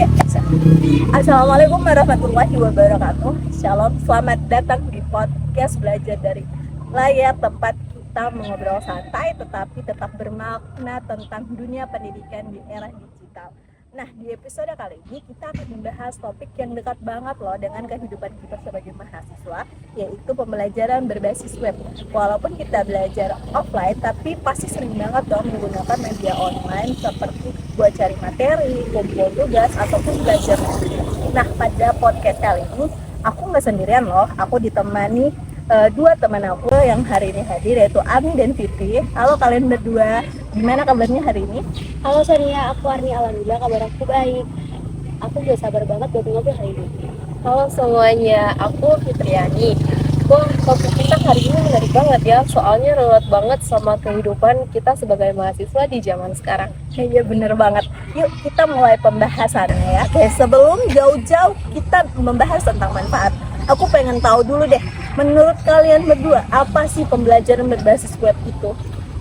Oke, Assalamualaikum warahmatullahi wabarakatuh. Shalom, selamat datang di podcast belajar dari layar, tempat kita mengobrol santai tetapi tetap bermakna tentang dunia pendidikan di era digital. Nah, di episode kali ini kita akan membahas topik yang dekat banget loh dengan kehidupan kita sebagai mahasiswa, yaitu pembelajaran berbasis web. Walaupun kita belajar offline, tapi pasti sering banget dong menggunakan media online seperti buat cari materi, kumpul tugas, ataupun belajar. Nah, pada podcast kali ini aku nggak sendirian loh, aku ditemani dua teman aku yang hari ini hadir, yaitu Arni dan Fitri. Halo kalian berdua, gimana kabarnya hari ini? Halo Sonia, aku Arni. Alhamdulillah kabar aku baik. Aku gak sabar banget buat ngobrol hari ini. Halo semuanya, aku Fitriani. Wah, topik kita hari ini menarik banget ya, soalnya relate banget sama kehidupan kita sebagai mahasiswa di zaman sekarang. Iya bener banget. Yuk kita mulai pembahasannya ya. Oke, sebelum jauh-jauh kita membahas tentang manfaat, aku pengen tahu dulu deh, menurut kalian berdua apa sih pembelajaran berbasis web itu?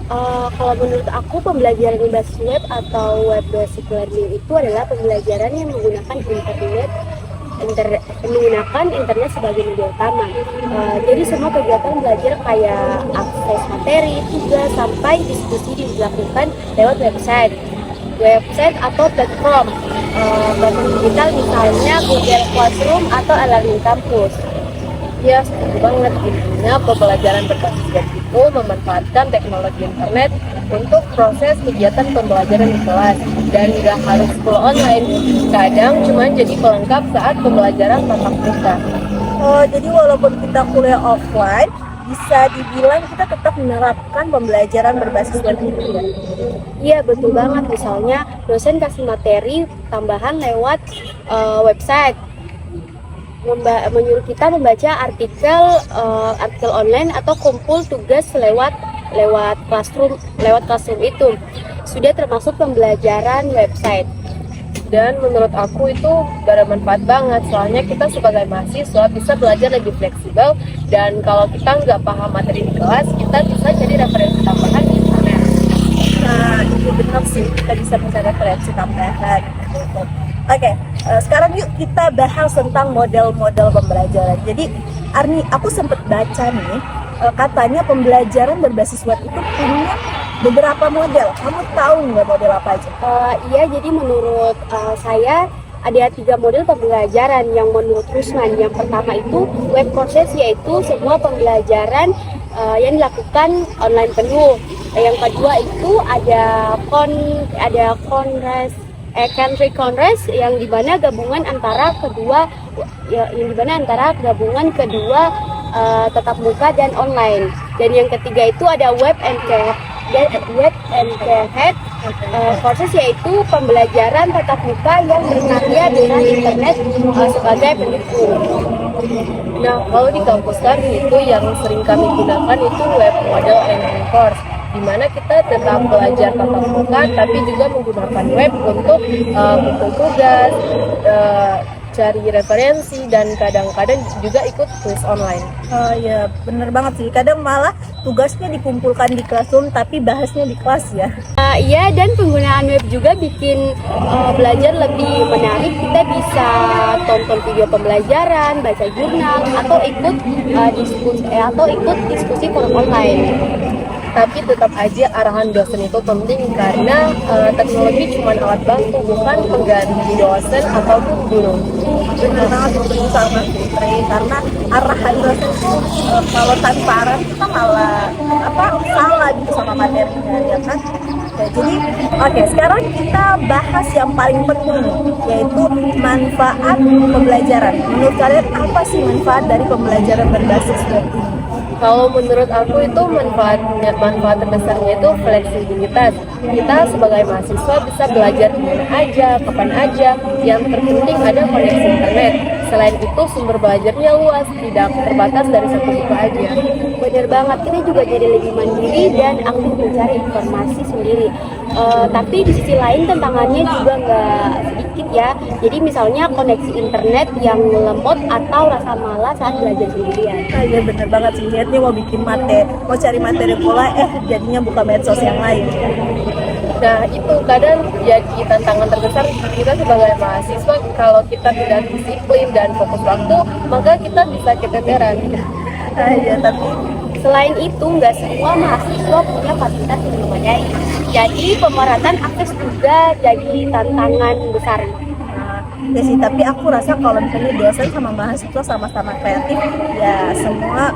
Kalau menurut aku pembelajaran berbasis web atau web basic learning itu adalah pembelajaran yang menggunakan internet sebagai media utama. Jadi semua kegiatan belajar kayak akses materi, tugas, sampai diskusi dilakukan lewat website atau platform digital, misalnya Google Classroom atau e-learning kampus. Ya, setuju banget. Intinya pembelajaran berbasis web itu memanfaatkan teknologi internet untuk proses kegiatan pembelajaran di kelas, dan nggak harus full online. Kadang cuma jadi pelengkap saat pembelajaran tatap muka. Jadi walaupun kita kuliah offline, bisa dibilang kita tetap menerapkan pembelajaran berbasis web itu ya? Iya betul banget. Misalnya dosen kasih materi tambahan lewat website, menyuruh kita membaca artikel online atau kumpul tugas lewat classroom itu sudah termasuk pembelajaran website. Dan menurut aku itu bermanfaat banget, soalnya kita sebagai mahasiswa bisa belajar lebih fleksibel, dan kalau kita nggak paham materi di kelas, kita bisa jadi referensi tambahan di internet. Nah, itu benar sih, kita bisa mencari referensi tambahan. Oke, sekarang yuk kita bahas tentang model-model pembelajaran. Jadi, Arni, aku sempat baca nih, katanya pembelajaran berbasis web itu punya beberapa model. Kamu tahu nggak model apa aja? Iya, jadi menurut saya ada 3 model pembelajaran yang menurut Rusman. Yang pertama itu web courses, yaitu semua pembelajaran yang dilakukan online penuh. Yang kedua itu ada country congress, yang dimana gabungan antara kedua tatap muka dan online. Dan yang ketiga itu ada web and care courses, yaitu pembelajaran tatap muka yang berkarya dengan internet sebagai pendukung. Nah, kalau di kampus kami itu yang sering kami gunakan itu web model and course, di mana kita tetap belajar tatap muka tapi juga menggunakan web untuk kumpul tugas, cari referensi, dan kadang-kadang juga ikut kuis online. Oh ya, bener banget sih. Kadang malah tugasnya dikumpulkan di classroom tapi bahasnya di kelas ya. Iya, dan penggunaan web juga bikin belajar lebih menarik. Kita bisa tonton video pembelajaran, baca jurnal, atau ikut diskusi forum online. Tapi tetap aja arahan dosen itu penting, karena teknologi cuma alat bantu, bukan pengganti dosen ataupun guru. Bener banget, setuju sama Fitri, karena arahan dosen itu kalau tanpa arahan kita malah salah gitu sama materinya ya kan. Oke, sekarang kita bahas yang paling penting nih, yaitu manfaat pembelajaran. Menurut kalian apa sih manfaat dari pembelajaran berbasis web ini? Kalau menurut aku itu manfaat terbesarnya itu fleksibilitas. Kita sebagai mahasiswa bisa belajar di mana aja, kapan aja. Yang terpenting ada koneksi internet. Selain itu sumber belajarnya luas, tidak terbatas dari satu buku aja. Bener banget, kita juga jadi lebih mandiri dan aktif mencari informasi sendiri. Tapi di sisi lain tantangannya juga nggak sedikit ya. Jadi misalnya koneksi internet yang lemot atau rasa malas saat belajar sendirian. Iya bener banget sih, lihatnya mau bikin mau cari materi pula, jadinya buka medsos yang lain. Nah, itu kadang jadi tantangan terbesar kita sebagai mahasiswa. Kalau kita tidak disiplin dan fokus waktu, maka kita bisa keteteran. Ya, tapi Selain itu, nggak semua mahasiswa punya fasilitas yang memadai. Jadi pemerhatian akses juga jadi tantangan besar. ya sih, tapi aku rasa kalau misalnya dosen sama mahasiswa sama-sama kreatif, ya semua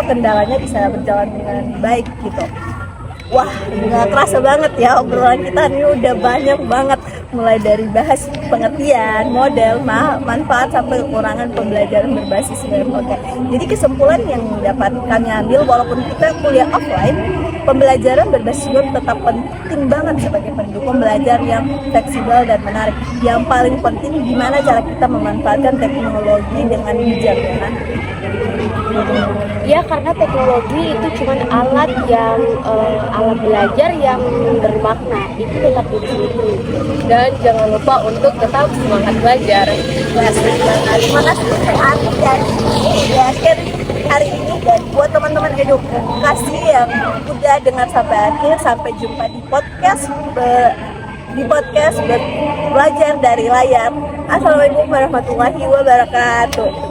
kendalanya bisa berjalan dengan baik gitu. Wah, nggak kerasa banget ya obrolan kita ini udah banyak banget, mulai dari bahas pengertian, model, manfaat sampai kekurangan pembelajaran berbasis web. Oke, jadi kesimpulan yang dapat kami ambil, walaupun kita kuliah offline, pembelajaran berbasis web tetap penting banget sebagai pendukung belajar yang fleksibel dan menarik. Yang paling penting gimana cara kita memanfaatkan teknologi dengan bijak, ya. Ya, karena teknologi itu cuma alat belajar yang bermakna, itu tetap disitu. Dan jangan lupa untuk tetap semangat belajar. Terima kasih ya sharing hari ini, dan buat teman-teman edukasi yang udah dengar sampai akhir. Sampai jumpa di podcast belajar dari layar. Assalamualaikum warahmatullahi wabarakatuh.